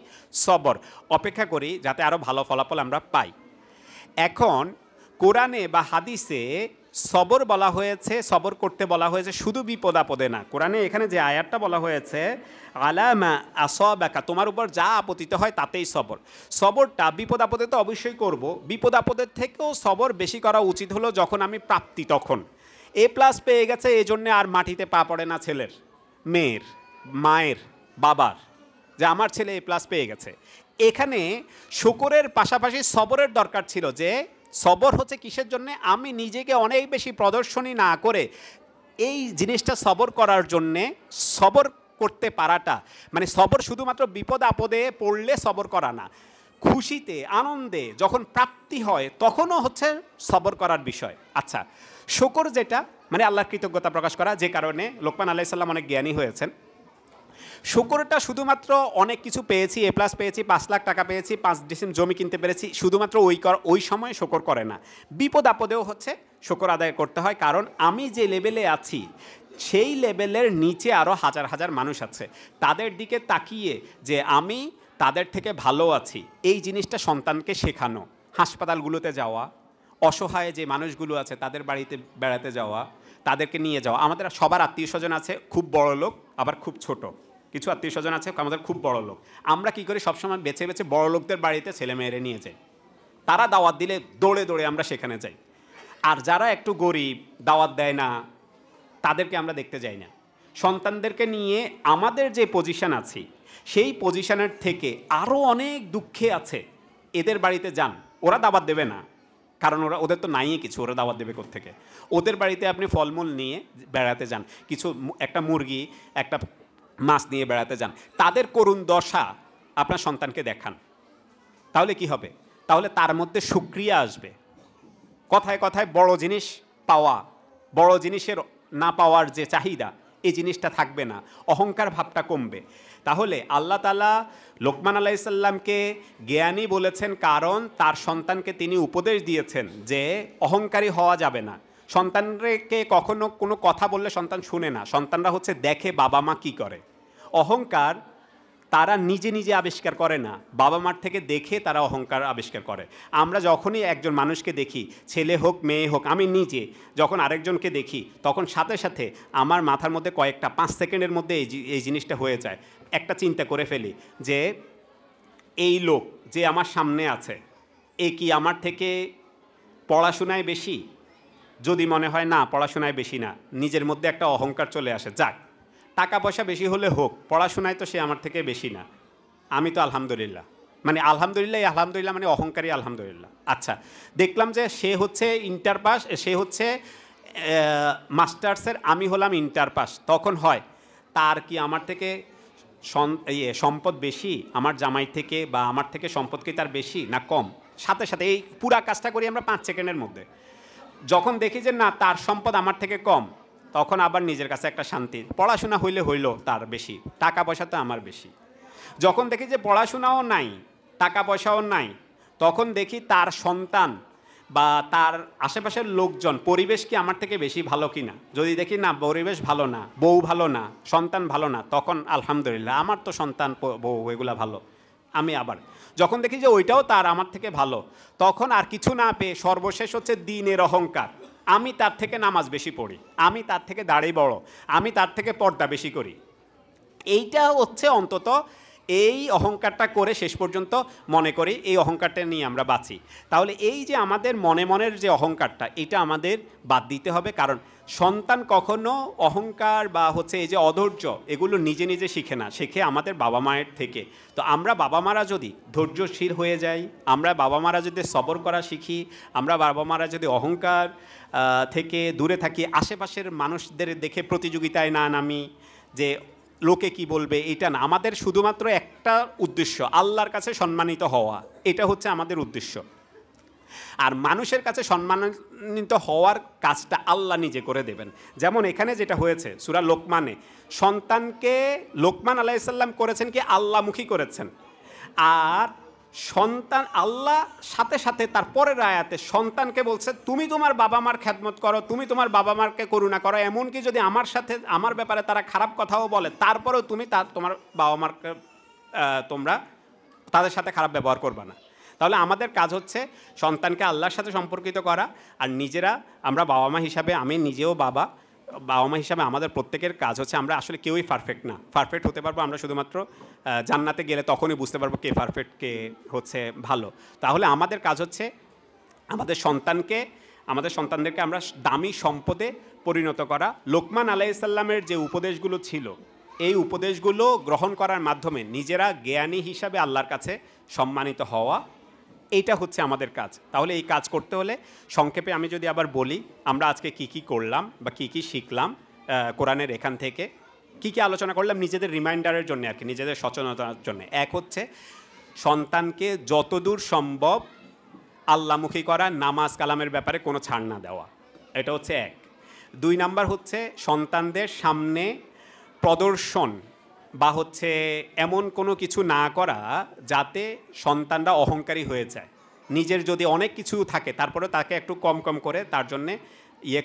সবর। অপেক্ষা করি যাতে আরও ভালো ফলাফল আমরা পাই। এখন কোরআনে বা হাদিসে সবর বলা হয়েছে, সবর করতে বলা হয়েছে শুধু বিপদ আপদে না। কোরআনে এখানে যে আয়াতটা বলা হয়েছে আলামা আসাবাকা, তোমার উপর যা আপতিত হয় তাতেই সবর। সবরটা বিপদ আপদে তো অবশ্যই করব, বিপদ আপদের থেকেও সবর বেশি করা উচিত হলো যখন আমি প্রাপ্তি, তখন A+ পেয়ে গেছে, এই জন্যে আর মাটিতে পা পড়ে না ছেলের, মেয়ের, মায়ের, বাবার, যে আমার ছেলে A+ পেয়ে গেছে। এখানে শুকরের পাশাপাশি সবরের দরকার ছিল, যে সবর হচ্ছে কিসের জন্যে? আমি নিজেকে অনেক বেশি প্রদর্শনী না করে এই জিনিসটা সবর করার জন্যে, সবর করতে পারাটা মানে সবর শুধুমাত্র বিপদ আপদে পড়লে সবর করা না, খুশিতে আনন্দে যখন প্রাপ্তি হয় তখনও হচ্ছে সবর করার বিষয়। আচ্ছা, শুকর যেটা মানে আল্লাহর কৃতজ্ঞতা প্রকাশ করা, যে কারণে লোকমান আলাইহিস সালাম অনেক জ্ঞানী হয়েছেন। শুকরটা শুধুমাত্র অনেক কিছু পেয়েছি, A+ পেয়েছি, 5 লাখ টাকা পেয়েছি, 5 ডিসিম জমি কিনতে পেরেছি, শুধুমাত্র ওই সময় শুকর করে না, বিপদ আপদেও হচ্ছে শুকর আদায় করতে হয়। কারণ আমি যে লেভেলে আছি সেই লেভেলের নিচে আরও হাজার হাজার মানুষ আছে, তাদের দিকে তাকিয়ে যে আমি তাদের থেকে ভালো আছি, এই জিনিসটা সন্তানকে শেখানো। হাসপাতালগুলোতে যাওয়া, অসহায় যে মানুষগুলো আছে তাদের বাড়িতে বেড়াতে যাওয়া, তাদেরকে নিয়ে যাওয়া। আমাদের সবার আত্মীয় স্বজন আছে খুব বড় লোক, আবার খুব ছোট, কিছু আত্মীয় স্বজন আছে আমাদের খুব বড় লোক। আমরা কি করি? সবসময় বেছে বেছে বড় লোকদের বাড়িতে ছেলে মেয়েরে নিয়ে যাই, তারা দাওয়াত দিলে দৌড়ে দৌড়ে আমরা সেখানে যাই। আর যারা একটু গরিব, দাওয়াত দেয় না, তাদেরকে আমরা দেখতে যাই না। সন্তানদেরকে নিয়ে আমাদের যে পজিশন আছি, সেই পজিশনের থেকে আরও অনেক দুঃখে আছে, এদের বাড়িতে যান, ওরা দাওয়াত দেবে না, কারণ ওদের তো নাই কিছু, ওরা দাওয়াত দেবে কোত্থেকে। ওদের বাড়িতে আপনি ফলমূল নিয়ে বেড়াতে যান, কিছু একটা মুরগি, একটা মাছ নিয়ে বেড়াতে যান, তাদের করুণ দশা আপনার সন্তানকে দেখান, তাহলে কি হবে? তাহলে তার মধ্যে শুকরিয়া আসবে। কথায় কথায় বড় জিনিস পাওয়া, বড় জিনিসের না পাওয়ার যে চাহিদা, এই জিনিসটা থাকবে না, অহংকার ভাবটা কমবে। তাহলে আল্লাহ তাআলা লোকমান আলাইহিসসালামকে জ্ঞানী বলেছেন, কারণ তার সন্তানকে তিনি উপদেশ দিয়েছেন যে অহংকারী হওয়া যাবে না। সন্তানকে কখনো কোনো কথা বললে সন্তান শুনে না, সন্তানরা হচ্ছে দেখে বাবা মা কি করে। অহংকার তারা নিজে নিজে আবিষ্কার করে না, বাবা মার থেকে দেখে তারা অহংকার আবিষ্কার করে। আমরা যখনই একজন মানুষকে দেখি, ছেলে হোক মেয়ে হোক, আমি নিজে যখন আরেকজনকে দেখি, তখন সাথে সাথে আমার মাথার মধ্যে কয়েকটা 5 সেকেন্ডের মধ্যে এই জিনিসটা হয়ে যায়। একটা চিন্তা করে ফেলি যে এই লোক যে আমার সামনে আছে, এ কি আমার থেকে পড়াশোনায় বেশি? যদি মনে হয় না পড়াশোনায় বেশি না, নিজের মধ্যে একটা অহংকার চলে আসে, যাক টাকা পয়সা বেশি হলে হোক, পড়াশোনায় তো সে আমার থেকে বেশি না, আমি তো আলহামদুলিল্লাহ, মানে আলহামদুলিল্লাহ, আলহামদুলিল্লাহ মানে অহংকারী আলহামদুলিল্লাহ। আচ্ছা, দেখলাম যে সে হচ্ছে ইন্টার পাস, সে হচ্ছে মাস্টার্সের, আমি হলাম ইন্টার পাস, তখন হয় তার কি আমার থেকে সম্পদ বেশি আমার জামাই থেকে, বা আমার থেকে সম্পদ কি তার বেশি না কম? সাথে সাথে এই পুরা কাজটা করি আমরা 5 সেকেন্ডের মধ্যে। যখন দেখি যে না তার সম্পদ আমার থেকে কম, তখন আবার নিজের কাছে একটা শান্তি, পড়াশোনা হইল তার বেশি, টাকা পয়সা তো আমার বেশি। যখন দেখি যে পড়াশোনাও নাই, টাকা পয়সাও নাই, তখন দেখি তার সন্তান বা তার আশেপাশের লোকজন, পরিবেশ কি আমার থেকে বেশি ভালো কি না। যদি দেখি না পরিবেশ ভালো না, বউ ভালো না, সন্তান ভালো না, তখন আলহামদুলিল্লাহ আমার তো সন্তান বউ এগুলা ভালো। আমি আবার যখন দেখি যে ওইটাও তার আমার থেকে ভালো, তখন আর কিছু না পেয়ে সর্বশেষ হচ্ছে দ্বীনের অহংকার, আমি তার থেকে নামাজ বেশি পড়ি, আমি তার থেকে দাড়ি বড়, আমি তার থেকে পর্দা বেশি করি। এইটা হচ্ছে অন্তত এই অহংকারটা করে শেষ পর্যন্ত মনে করি এই অহংকারটা নিয়ে আমরা বাঁচি। তাহলে এই যে আমাদের মনের যে অহংকারটা, এটা আমাদের বাদ দিতে হবে। কারণ সন্তান কখনো অহংকার বা হচ্ছে এই যে অধৈর্য, এগুলো নিজে নিজে শিখে না, শেখে আমাদের বাবা মায়ের থেকে। তো আমরা বাবা মারা যদি ধৈর্যশীল হয়ে যাই, আমরা বাবা মারা যদি সবর করা শিখি, আমরা বাবা মারা যদি অহংকার থেকে দূরে থাকি, আশেপাশের মানুষদের দেখে প্রতিযোগিতায় না নামি যে লোকে কি বলবে, এটা না, আমাদের শুধুমাত্র একটা উদ্দেশ্য, আল্লাহর কাছে সম্মানিত হওয়া, এটা হচ্ছে আমাদের উদ্দেশ্য। আর মানুষের কাছে সম্মানিত হওয়ার কাজটা আল্লাহ নিজে করে দেবেন। যেমন এখানে যেটা হয়েছে সূরা লোকমানে, সন্তানকে লোকমান আলাইহিসসালাম করেছেন কি আল্লাহমুখী করেছেন, আর সন্তান আল্লাহ সাথে সাথে তার পরের আয়াতে সন্তানকে বলছে তুমি তোমার বাবা মার খেদমত করো, তুমি তোমার বাবা মারকে করুণা করো, এমনকি যদি আমার সাথে আমার ব্যাপারে তারা খারাপ কথাও বলে, তারপরেও তুমি তোমার বাবা মারকে তোমরা তাদের সাথে খারাপ ব্যবহার করবে না। তাহলে আমাদের কাজ হচ্ছে সন্তানকে আল্লাহর সাথে সম্পর্কিত করা, আর নিজেরা আমরা বাবা মা হিসাবে, আমি নিজেও বাবা মা হিসাবে আমাদের প্রত্যেকের কাজ হচ্ছে, আমরা আসলে কেউই পারফেক্ট না, পারফেক্ট হতে পারবো আমরা শুধুমাত্র জান্নাতে গেলে, তখনই বুঝতে পারবো কে পারফেক্ট কে হচ্ছে ভালো। তাহলে আমাদের কাজ হচ্ছে আমাদের সন্তানদেরকে আমরা দামি সম্পদে পরিণত করা। লোকমান আলাইহিসসালামের যে উপদেশগুলো ছিল, এই উপদেশগুলো গ্রহণ করার মাধ্যমে নিজেরা জ্ঞানী হিসাবে আল্লাহর কাছে সম্মানিত হওয়া, এইটা হচ্ছে আমাদের কাজ। তাহলে এই কাজ করতে হলে সংক্ষেপে আমি যদি আবার বলি, আমরা আজকে কি করলাম বা কি শিখলাম কোরআনের এখান থেকে, কি আলোচনা করলাম নিজেদের রিমাইন্ডারের জন্য আর কি, নিজেদের সচেতনতার জন্য। এক হচ্ছে সন্তানকে যতদূর সম্ভব আল্লাহমুখী করা, নামাজ কালামের ব্যাপারে কোনো ছাড় না দেওয়া, এটা হচ্ছে এক। 2 নাম্বার হচ্ছে সন্তানদের সামনে প্রদর্শন বা হচ্ছে এমন কোনো কিছু না করা যাতে সন্তানরা অহংকারী হয়ে যায়। নিজের যদি অনেক কিছু থাকে তারপরে তাকে একটু কম করে তার জন্যে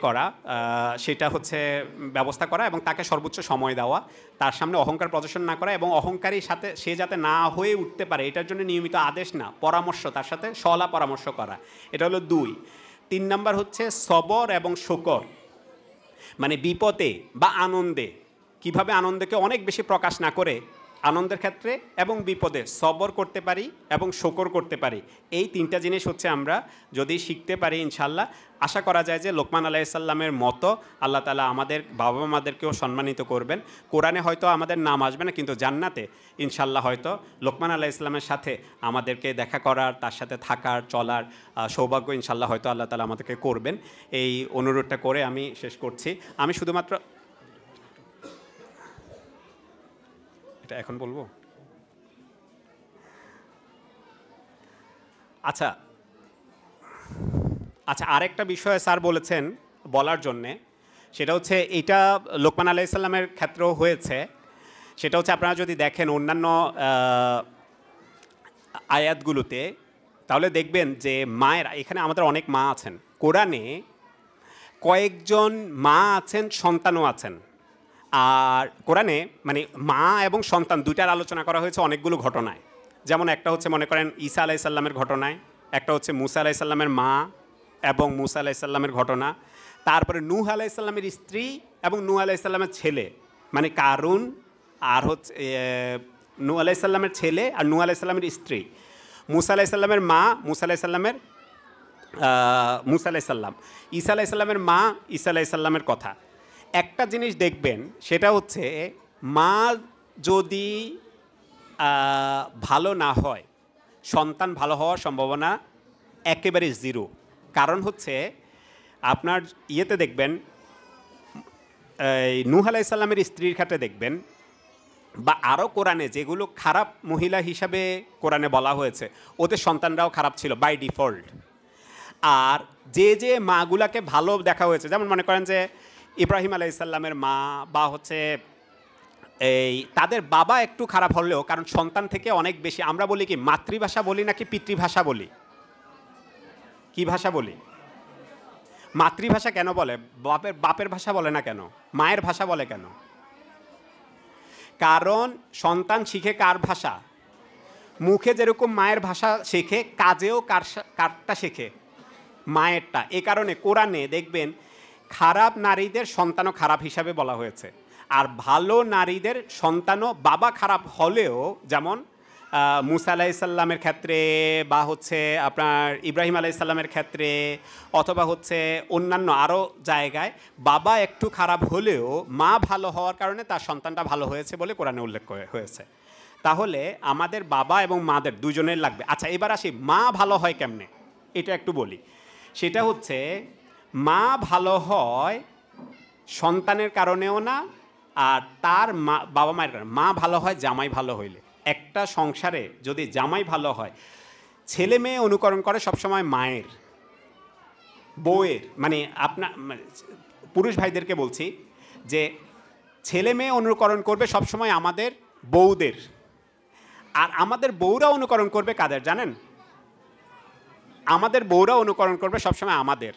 করা, সেটা হচ্ছে ব্যবস্থা করা, এবং তাকে সর্বোচ্চ সময় দেওয়া, তার সামনে অহংকার প্রদর্শন না করা, এবং অহংকারীর সাথে সে যাতে না হয়ে উঠতে পারে এটার জন্য নিয়মিত আদেশ না, পরামর্শ, তার সাথে সলা পরামর্শ করা, এটা হলো 2। 3 নাম্বার হচ্ছে সবর এবং শুকর, মানে বিপদে বা আনন্দে কিভাবে আনন্দকে অনেক বেশি প্রকাশ না করে আনন্দের ক্ষেত্রে এবং বিপদে সবর করতে পারি এবং শকর করতে পারি। এই তিনটা জিনিস হচ্ছে আমরা যদি শিখতে পারি ইনশাল্লাহ, আশা করা যায় যে লোকমান আলাইহিসসালামের মতো আল্লাহ তাআলা আমাদের বাবা মাদেরকেও সম্মানিত করবেন। কোরআনে হয়তো আমাদের নাম আসবে না, কিন্তু জান্নাতে ইনশাল্লাহ হয়তো লোকমান আলাইহিসসালামের সাথে আমাদেরকে দেখা করার, তার সাথে থাকার, চলার সৌভাগ্য ইনশাল্লাহ হয়তো আল্লাহ তাআলা আমাদেরকে করবেন। এই অনুরোধটা করে আমি শেষ করছি। আমি শুধুমাত্র এটা এখন বলবো। আচ্ছা আচ্ছা, আরেকটা বিষয় স্যার বলেছেন বলার জন্যে, সেটা হচ্ছে এটা লোকমান আলাইহিসসালামের ক্ষেত্রেও হয়েছে। সেটা হচ্ছে আপনারা যদি দেখেন অন্যান্য আয়াতগুলোতে, তাহলে দেখবেন যে মায়েরা, এখানে আমাদের অনেক মা আছেন, কোরআনে কয়েকজন মা আছেন, সন্তানও আছেন। আর কোরআনে মানে মা এবং সন্তান দুইটার আলোচনা করা হয়েছে অনেকগুলো ঘটনায়। যেমন একটা হচ্ছে মনে করেন ঈসা আলাইহিসসালামের ঘটনায়, একটা হচ্ছে মুসা আলাইহিসসালামের মা এবং মুসা আলাইহিসসালামের ঘটনা, তারপরে নূহ আলাইহিসসালামের স্ত্রী এবং নূহ আলাইহিসসালামের ছেলে, মানে কারুন, আর হচ্ছে নূহ আলাইহিসসালামের ছেলে আর নূহ আলাইহিসসালামের স্ত্রী, মুসা আলাইহিসসালামের মা, মুসা আলাইহিসসালামের মুসা আলাইহিসসালাম, ঈসা আলাইহিসসালামের মা, ঈসা আলাইহিসসালামের কথা। একটা জিনিস দেখবেন, সেটা হচ্ছে মা যদি ভালো না হয়, সন্তান ভালো হওয়ার সম্ভাবনা একেবারে জিরো। কারণ হচ্ছে আপনার ইয়েতে দেখবেন, নূহ আলাইহিসসালামের স্ত্রীর ক্ষেত্রে দেখবেন, বা আরও কোরআনে যেগুলো খারাপ মহিলা হিসাবে কোরআনে বলা হয়েছে, ওদের সন্তানরাও খারাপ ছিল বাই ডিফল্ট। আর যে যে মাগুলাকে ভালো দেখা হয়েছে, যেমন মনে করেন যে ইব্রাহিম আলাইহিসসালামের মা, বা হচ্ছে এই তাদের বাবা একটু খারাপ হলেও, কারণ সন্তান থেকে অনেক বেশি, আমরা বলি কি মাতৃভাষা বলি নাকি পিতৃভাষা বলি? কি ভাষা বলি? মাতৃভাষা কেন বলে? বাপের ভাষা বলে না কেন? মায়ের ভাষা বলে কেন? কারণ সন্তান শিখে কার ভাষা? মুখে যেরকম মায়ের ভাষা শেখে, কাজেও কারটা শেখে? মায়েরটা। এ কারণে কোরআনে দেখবেন খারাপ নারীদের সন্তানও খারাপ হিসাবে বলা হয়েছে, আর ভালো নারীদের সন্তানও বাবা খারাপ হলেও, যেমন মুসা আলাইহিসসালামের ক্ষেত্রে, বা হচ্ছে আপনার ইব্রাহিম আলাইহিসসালামের ক্ষেত্রে, অথবা হচ্ছে অন্যান্য আরও জায়গায় বাবা একটু খারাপ হলেও মা ভালো হওয়ার কারণে তার সন্তানটা ভালো হয়েছে বলে কোরআনে উল্লেখ হয়েছে। তাহলে আমাদের বাবা এবং মাদের দুজনের লাগবে। আচ্ছা, এবার আসি মা ভালো হয় কেমনে, এটা একটু বলি। সেটা হচ্ছে মা ভালো হয় সন্তানের কারণেও না, আর তার বাবা মায়ের কারণে। মা ভালো হয় জামাই ভালো হইলে। একটা সংসারে যদি জামাই ভালো হয়, ছেলে মেয়ে অনুকরণ করে সবসময় মায়ের, বউয়ের, মানে আপনার পুরুষ ভাইদেরকে বলছি যে ছেলে মেয়ে অনুকরণ করবে সবসময় আমাদের বউদের, আর আমাদের বউরা অনুকরণ করবে কাদের জানেন? আমাদের বউরা অনুকরণ করবে সবসময় আমাদের।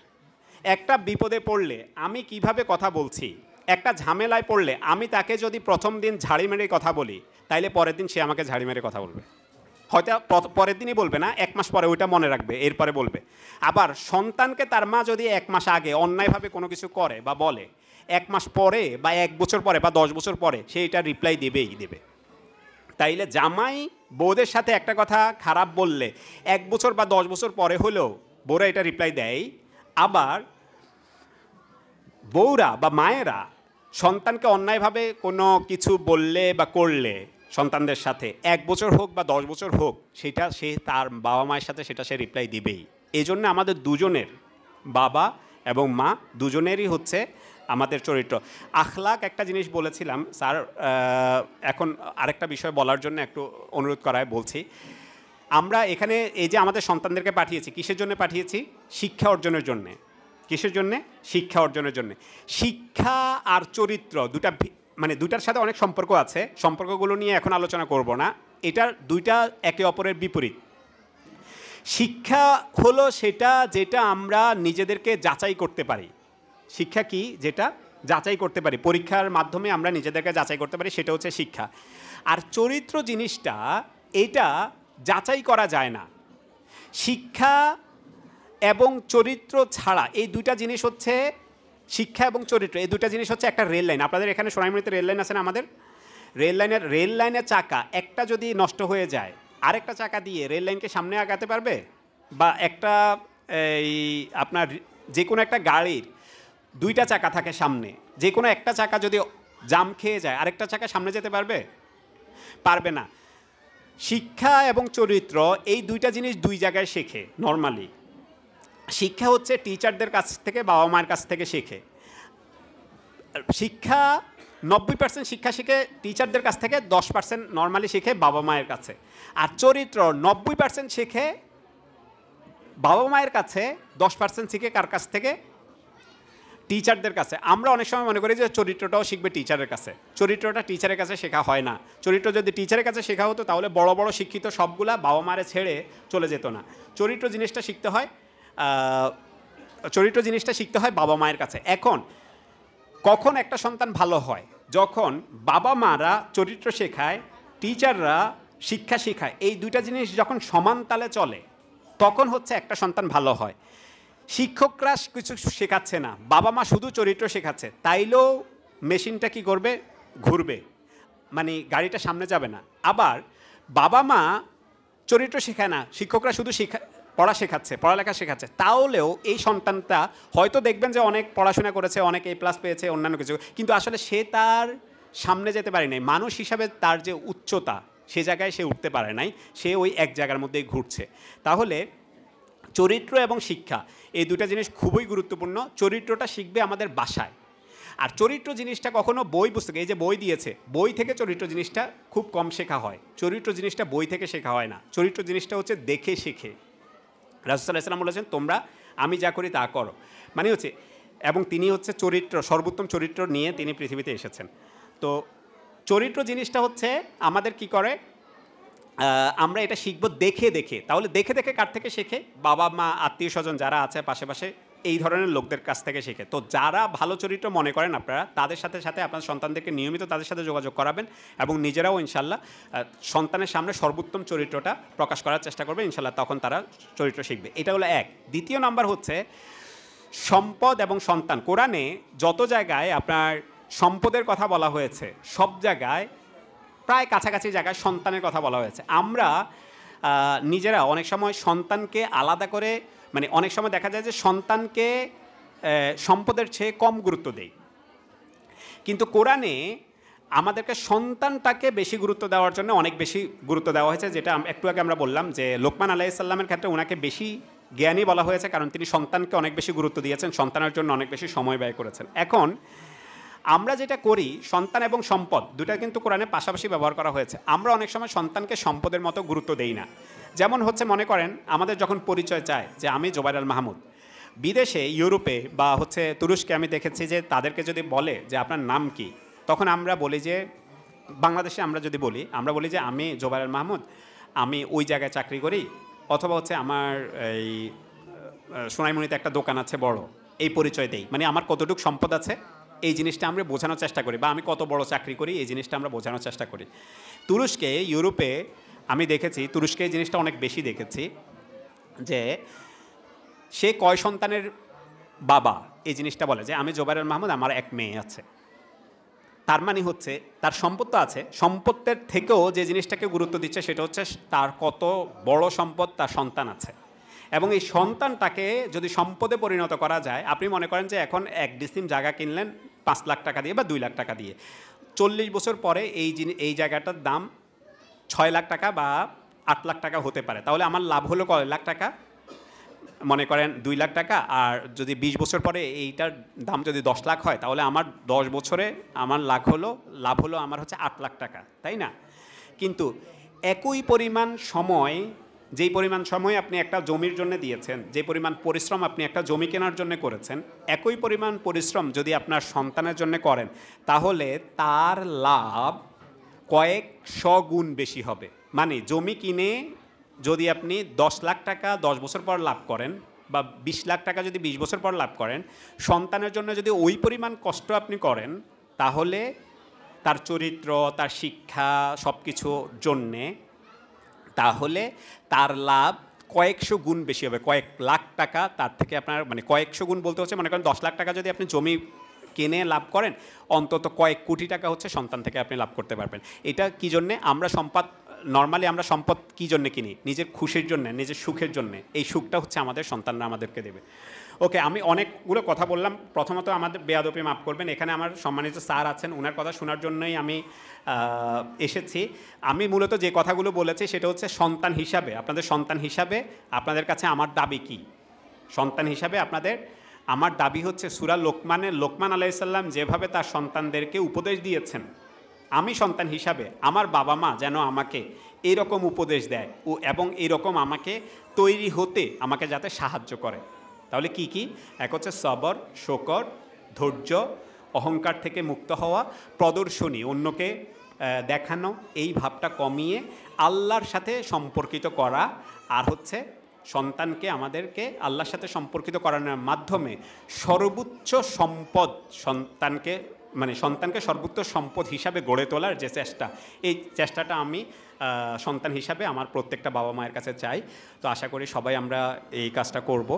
একটা বিপদে পড়লে আমি কিভাবে কথা বলছি, একটা ঝামেলায় পড়লে আমি তাকে যদি প্রথম দিন ঝাড়ি মেরে কথা বলি, তাইলে পরের দিন সে আমাকে ঝাড়ি মেরে কথা বলবে। হয়তো পরের দিনই বলবে না, 1 মাস পরে ওইটা মনে রাখবে, এরপরে বলবে। আবার সন্তানকে তার মা যদি 1 মাস আগে অন্যায়ভাবে কোনো কিছু করে বা বলে, 1 মাস পরে বা 1 বছর পরে বা 10 বছর পরে সে এটা রিপ্লাই দেবেই দেবে। তাইলে জামাই বউদের সাথে একটা কথা খারাপ বললে 1 বছর বা 10 বছর পরে হলেও বউরা এটা রিপ্লাই দেয়। আবার বউরা বা মায়েরা সন্তানকে অন্যায়ভাবে কোনো কিছু বললে বা করলে সন্তানদের সাথে 1 বছর হোক বা 10 বছর হোক, সেটা সে তার বাবা মায়ের সাথে সেটা সে রিপ্লাই দিবেই। এই জন্য আমাদের দুজনের, বাবা এবং মা দুজনেরই হচ্ছে আমাদের চরিত্র। আখলাক একটা জিনিস বলেছিলাম স্যার, এখন আরেকটা বিষয় বলার জন্য একটু অনুরোধ করায় বলছি। আমরা এখানে এই যে আমাদের সন্তানদেরকে পাঠিয়েছি, কিসের জন্য পাঠিয়েছি? শিক্ষা অর্জনের জন্যে। কিসের জন্যে? শিক্ষা অর্জনের জন্যে। শিক্ষা আর চরিত্র দুটার সাথে অনেক সম্পর্ক আছে, সম্পর্কগুলো নিয়ে এখন আলোচনা করব না। এটার দুইটা একে অপরের বিপরীত। শিক্ষা হলো সেটা যেটা আমরা নিজেদেরকে যাচাই করতে পারি। শিক্ষা কি? যেটা যাচাই করতে পারি, পরীক্ষার মাধ্যমে আমরা নিজেদেরকে যাচাই করতে পারি, সেটা হচ্ছে শিক্ষা। আর চরিত্র জিনিসটা, এটা যাচাই করা যায় না। শিক্ষা এবং চরিত্র ছাড়া এই দুইটা জিনিস হচ্ছে, শিক্ষা এবং চরিত্র এই দুইটা জিনিস হচ্ছে একটা রেল লাইন। আপনাদের এখানে সোনাইমুড়িতে রেল লাইন আছে না? আমাদের রেল লাইনের চাকা একটা যদি নষ্ট হয়ে যায়, আরেকটা চাকা দিয়ে রেল লাইনকে সামনে আগাতে পারবে? বা একটা এই আপনার যে কোনো একটা গাড়ির দুইটা চাকা থাকে সামনে, যে কোনো একটা চাকা যদি জাম খেয়ে যায় আরেকটা চাকা সামনে যেতে পারবে? পারবে না। শিক্ষা এবং চরিত্র এই দুইটা জিনিস দুই জায়গায় শেখে নর্মালি। শিক্ষা হচ্ছে টিচারদের কাছ থেকে, বাবা মায়ের কাছ থেকে শেখে। শিক্ষা 90% শিক্ষা শিখে টিচারদের কাছ থেকে, 10% নর্মালি শিখে বাবা মায়ের কাছে। আর চরিত্র 90% শিখে বাবা মায়ের কাছে, 10% শিখে কার কাছ থেকে? টিচারদের কাছে। আমরা অনেক সময় মনে করি যে চরিত্রটাও শিখবে টিচারের কাছে। চরিত্রটা টিচারের কাছে শেখা হয় না। চরিত্র যদি টিচারের কাছে শেখা হতো তাহলে বড় বড় শিক্ষিত সবগুলা বাবা মারে ছেড়ে চলে যেত না। চরিত্র জিনিসটা শিখতে হয় বাবা মায়ের কাছে। এখন কখন একটা সন্তান ভালো হয়? যখন বাবা মারা চরিত্র শেখায়, টিচাররা শিক্ষা শেখায়, এই দুইটা জিনিস যখন সমান তালে চলে তখন হচ্ছে একটা সন্তান ভালো হয়। শিক্ষকরা কিছু শেখাচ্ছে না, বাবা মা শুধু চরিত্র শেখাচ্ছে, তাইলেও মেশিনটা কি করবে? ঘুরবে, মানে গাড়িটা সামনে যাবে না। আবার বাবা মা চরিত্র শেখায় না, শিক্ষকরা শুধু পড়ালেখা শেখাচ্ছে, তাহলেও এই সন্তানটা হয়তো দেখবেন যে অনেক পড়াশোনা করেছে, অনেক A+ পেয়েছে, অন্যান্য কিছু, কিন্তু আসলে সে তার সামনে যেতে পারে নাই। মানুষ হিসাবে তার যে উচ্চতা, সে জায়গায় সে উঠতে পারে নাই, সে ওই এক জায়গার মধ্যেই ঘুরছে। তাহলে চরিত্র এবং শিক্ষা এই দুটা জিনিস খুবই গুরুত্বপূর্ণ। চরিত্রটা শিখবে আমাদের বাসায়। আর চরিত্র জিনিসটা কখনো বই পুস্তক, এই যে বই দিয়েছে, বই থেকে চরিত্র জিনিসটা খুব কম শেখা হয়। চরিত্র জিনিসটা বই থেকে শেখা হয় না, চরিত্র জিনিসটা হচ্ছে দেখে শেখে। রাসূল সাল্লাল্লাহু আলাইহি ওয়াসাল্লাম বলেছেন, তোমরা আমি যা করি তা করো, মানে হচ্ছে, এবং তিনি হচ্ছে চরিত্র, সর্বোত্তম চরিত্র নিয়ে তিনি পৃথিবীতে এসেছেন। তো চরিত্র জিনিসটা হচ্ছে আমাদের কি করে, আমরা এটা শিখবো দেখে দেখে। তাহলে দেখে দেখে কার থেকে শেখে? বাবা মা, আত্মীয় স্বজন যারা আছে পাশে এই ধরনের লোকদের কাছ থেকে শেখে। তো যারা ভালো চরিত্র মনে করেন আপনারা, তাদের সাথে সাথে আপনার সন্তানদেরকে নিয়মিত তাদের সাথে যোগাযোগ করাবেন এবং নিজেরাও ইনশাল্লাহ সন্তানের সামনে সর্বোত্তম চরিত্রটা প্রকাশ করার চেষ্টা করবে। ইনশাল্লাহ তখন তারা চরিত্র শিখবে। এটা হলো এক। দ্বিতীয় নাম্বার হচ্ছে সম্পদ এবং সন্তান। কোরআনে যত জায়গায় আপনার সম্পদের কথা বলা হয়েছে, সব জায়গায় প্রায় কাছাকাছি জায়গায় সন্তানের কথা বলা হয়েছে। আমরা নিজেরা অনেক সময় সন্তানকে আলাদা করে, মানে অনেক সময় দেখা যায় যে সন্তানকে সম্পদের চেয়ে কম গুরুত্ব দেই, কিন্তু কোরআনে আমাদেরকে সন্তানটাকে বেশি গুরুত্ব দেওয়ার জন্য অনেক বেশি গুরুত্ব দেওয়া হয়েছে। যেটা একটু আগে আমরা বললাম যে লোকমান আলাইহিস সালামের ক্ষেত্রে ওনাকে বেশি জ্ঞানী বলা হয়েছে, কারণ তিনি সন্তানকে অনেক বেশি গুরুত্ব দিয়েছেন, সন্তানের জন্য অনেক বেশি সময় ব্যয় করেছেন। এখন আমরা যেটা করি, সন্তান এবং সম্পদ দুটা কিন্তু কোরআনে পাশাপাশি ব্যবহার করা হয়েছে। আমরা অনেক সময় সন্তানকে সম্পদের মতো গুরুত্ব দেই না। যেমন হচ্ছে মনে করেন আমাদের যখন পরিচয় চায় যে আমি জোবায়ের আল মাহমুদ, বিদেশে ইউরোপে বা হচ্ছে তুরস্কে আমি দেখেছি যে তাদেরকে যদি বলে যে আপনার নাম কি, তখন আমরা বলি যে, বাংলাদেশে আমরা যদি বলি, আমরা বলি যে আমি জোবায়ের আল মাহমুদ, আমি ওই জায়গায় চাকরি করি, অথবা হচ্ছে আমার এই সোনাইমুড়িতে একটা দোকান আছে বড়, এই পরিচয় দেই। মানে আমার কতটুকু সম্পদ আছে এই জিনিসটা আমরা বোঝানোর চেষ্টা করি, বা আমি কত বড় চাকরি করি এই জিনিসটা আমরা বোঝানোর চেষ্টা করি। তুরস্কে, ইউরোপে আমি দেখেছি, তুরস্কে এই জিনিসটা অনেক বেশি দেখেছি যে সে কয় সন্তানের বাবা এই জিনিসটা বলে যে আমি জোবায়ের আল মাহমুদ, আমার এক মেয়ে আছে। তার মানে হচ্ছে তার সম্পদ তো আছে, সম্পদের থেকেও যে জিনিসটাকে গুরুত্ব দিচ্ছে সেটা হচ্ছে তার কত বড় সম্পদ, তার সন্তান আছে। এবং এই সন্তানটাকে যদি সম্পদে পরিণত করা যায়, আপনি মনে করেন যে এখন 1 ডিসিম জায়গা কিনলেন 5 লাখ টাকা দিয়ে বা 2 লাখ টাকা দিয়ে, 40 বছর পরে এই জায়গাটার দাম 6 লাখ টাকা বা 8 লাখ টাকা হতে পারে। তাহলে আমার লাভ হলো কয় লাখ টাকা? মনে করেন 2 লাখ টাকা। আর যদি 20 বছর পরে এইটার দাম যদি 10 লাখ হয়, তাহলে আমার 10 বছরে আমার লাভ হলো আমার হচ্ছে 8 লাখ টাকা, তাই না? কিন্তু একই পরিমাণ সময়, যেই পরিমাণ সময় আপনি একটা জমির জন্য দিয়েছেন, যে পরিমাণ পরিশ্রম আপনি একটা জমি কেনার জন্য করেছেন, একই পরিমাণ পরিশ্রম যদি আপনার সন্তানের জন্য করেন, তাহলে তার লাভ কয়েকশো গুণ বেশি হবে। মানে জমি কিনে যদি আপনি 10 লাখ টাকা 10 বছর পর লাভ করেন, বা 20 লাখ টাকা যদি 20 বছর পর লাভ করেন, সন্তানের জন্য যদি ওই পরিমাণ কষ্ট আপনি করেন, তাহলে তার চরিত্র, তার শিক্ষা, সব কিছুর জন্যে, তাহলে তার লাভ কয়েকশো গুণ বেশি হবে। কয়েক লাখ টাকা তার থেকে আপনার, মানে কয়েকশো গুণ বলতে হচ্ছে, মনে করেন 10 লাখ টাকা যদি আপনি জমি কিনে লাভ করেন, অন্তত কয়েক কোটি টাকা হচ্ছে সন্তান থেকে আপনি লাভ করতে পারবেন। এটা কী জন্যে আমরা নর্মালি আমরা সম্পদ কী জন্যে কিনি? নিজের খুশির জন্যে, নিজের সুখের জন্যে। এই সুখটা হচ্ছে আমাদের সন্তানরা আমাদেরকে দেবে। ওকে, আমি অনেকগুলো কথা বললাম। প্রথমত আমাদের বেয়াদবি মাফ করবেন, এখানে আমার সম্মানিত স্যার আছেন, ওনার কথা শোনার জন্যই আমি এসেছি। আমি মূলত যে কথাগুলো বলেছি সেটা হচ্ছে সন্তান হিসাবে, আপনাদের সন্তান হিসাবে আপনাদের কাছে আমার দাবি কি? সন্তান হিসাবে আমার দাবি হচ্ছে সূরা লোকমান আলাইহিস সালাম যেভাবে তার সন্তানদেরকে উপদেশ দিয়েছেন, আমি সন্তান হিসাবে আমার বাবা মা যেন আমাকে এইরকম উপদেশ দেয় এবং এইরকম আমাকে তৈরি হতে আমাকে যাতে সাহায্য করে। তাহলে কি কি? এক হচ্ছে সবর, শকর, ধৈর্য, অহংকার থেকে মুক্ত হওয়া, প্রদর্শনী, অন্যকে দেখানো, এই ভাবটা কমিয়ে আল্লাহর সাথে সম্পর্কিত করা, আর হচ্ছে সন্তানকে আমাদেরকে আল্লাহর সাথে সম্পর্কিত করানোর মাধ্যমে সর্বোচ্চ সম্পদ সন্তানকে সর্বোচ্চ সম্পদ হিসাবে গড়ে তোলার যে চেষ্টা, এই চেষ্টাটা আমি সন্তান হিসাবে আমার প্রত্যেকটা বাবা মায়ের কাছে চাই। তো আশা করি সবাই আমরা এই কাজটা করব।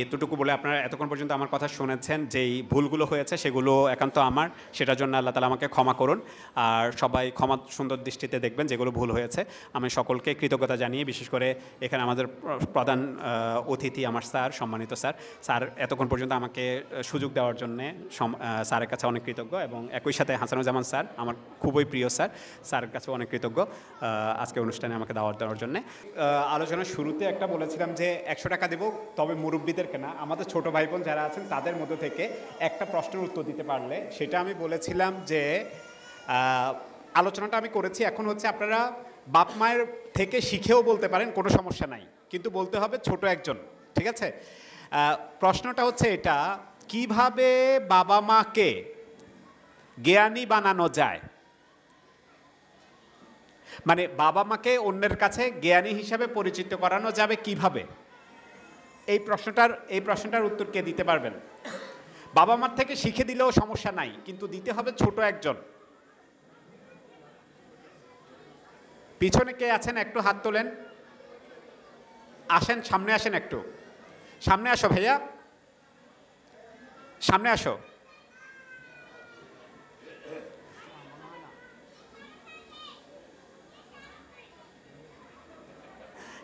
এতটুকু বলে আপনারা এতক্ষণ পর্যন্ত আমার কথা শুনেছেন, যেই ভুলগুলো হয়েছে সেগুলো একান্ত আমার, সেটার জন্য আল্লাহ তাআলা আমাকে ক্ষমা করুন। আর সবাই ক্ষমা সুন্দর দৃষ্টিতে দেখবেন যেগুলো ভুল হয়েছে। আমি সকলকে কৃতজ্ঞতা জানিয়ে, বিশেষ করে এখানে আমাদের প্রধান অতিথি আমার সম্মানিত স্যার এতক্ষণ পর্যন্ত আমাকে সুযোগ দেওয়ার জন্যে স্যারের কাছে অনেক কৃতজ্ঞ, এবং একই সাথে হাসানুজ্জামান স্যার আমার খুবই প্রিয় স্যারের কাছে অনেক কৃতজ্ঞ আজকে অনুষ্ঠানে আমাকে দাওয়াত দেওয়ার জন্যে। আলোচনার শুরুতে একটা বলেছিলাম যে 100 টাকা দেবো, তবে মুরব্বীদেরকে না, আমাদের ছোটো ভাই বোন যারা আছেন তাদের মধ্য থেকে একটা প্রশ্নের উত্তর দিতে পারলে। সেটা আমি বলেছিলাম যে আলোচনাটা আমি করেছি, এখন হচ্ছে আপনারা বাপ মায়ের থেকে শিখেও বলতে পারেন, কোনো সমস্যা নাই, কিন্তু বলতে হবে ছোট একজন, ঠিক আছে? প্রশ্নটা হচ্ছে এটা, কিভাবে বাবা মাকে জ্ঞানী বানানো যায়? মানে বাবা মাকে অন্যের কাছে জ্ঞানী হিসাবে পরিচিত করানো যাবে কিভাবে? এই প্রশ্নটার উত্তর কে দিতে পারবেন? বাবা মার থেকে শিখে দিলেও সমস্যা নাই, কিন্তু দিতে হবে ছোট একজন। পিছনে কে আছেন একটু হাত তোলেন, আসেন সামনে, আসেন একটু সামনে আসো ভাইয়া, সামনে আসো।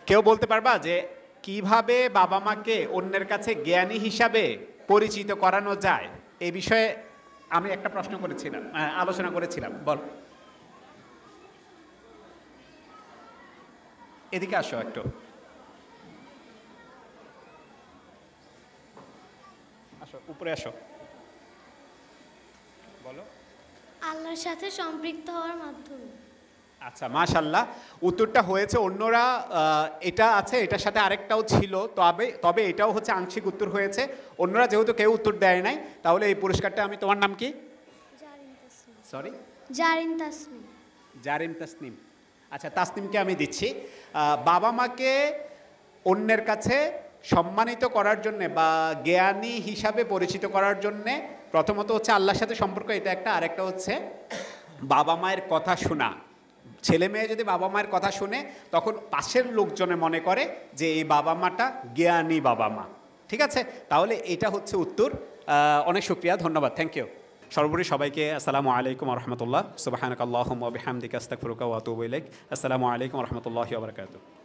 কেউ বলতে পারবা যে কিভাবে বাবা মাকে অন্যের কাছে জ্ঞানী হিসাবে পরিচিত করানো যায়? এই বিষয়ে আমি একটা প্রশ্ন করেছিলাম, আলোচনা করেছিলাম। বল, এদিকে আসো একটু, আসো উপরে আসো, বলো। আল্লাহর সাথে সম্পৃক্ত হওয়ার মাধ্যমে। আচ্ছা, মাশাআল্লাহ, উত্তরটা হয়েছে। অন্যরা এটা আছে, এটার সাথে আরেকটাও ছিল, তবে এটাও হচ্ছে আংশিক উত্তর হয়েছে। অন্যরা যেহেতু কেউ উত্তর দেয় নাই, তাহলে এই পুরস্কারটা আমি, তোমার নাম কি? সরি, জারিন তাসনিম। আচ্ছা, তাসনিমকে আমি দিচ্ছি। বাবা মাকে অন্যের কাছে সম্মানিত করার জন্যে বা জ্ঞানী হিসাবে পরিচিত করার জন্যে প্রথমত হচ্ছে আল্লাহর সাথে সম্পর্ক, এটা একটা। আরেকটা হচ্ছে বাবা মায়ের কথা শোনা। ছেলে মেয়ে যদি বাবা মায়ের কথা শুনে, তখন পাশের লোকজনে মনে করে যে এই বাবা মাটা জ্ঞানী বাবা মা, ঠিক আছে? তাহলে এটা হচ্ছে উত্তর। অনেক শুকরিয়া, ধন্যবাদ, থ্যাংক ইউ। সর্বোপরি সবাইকে আসসালামু আলাইকুম ওয়া রাহমাতুল্লাহ। সুবহানাকাল্লাহুম্মা ওয়া বিহামদিকা আস্তাগফিরুকা ওয়া আতুবু ইলাইক। আসসালামু আলাইকুম ওয়া রাহমাতুল্লাহি ওয়া বারাকাতুহু।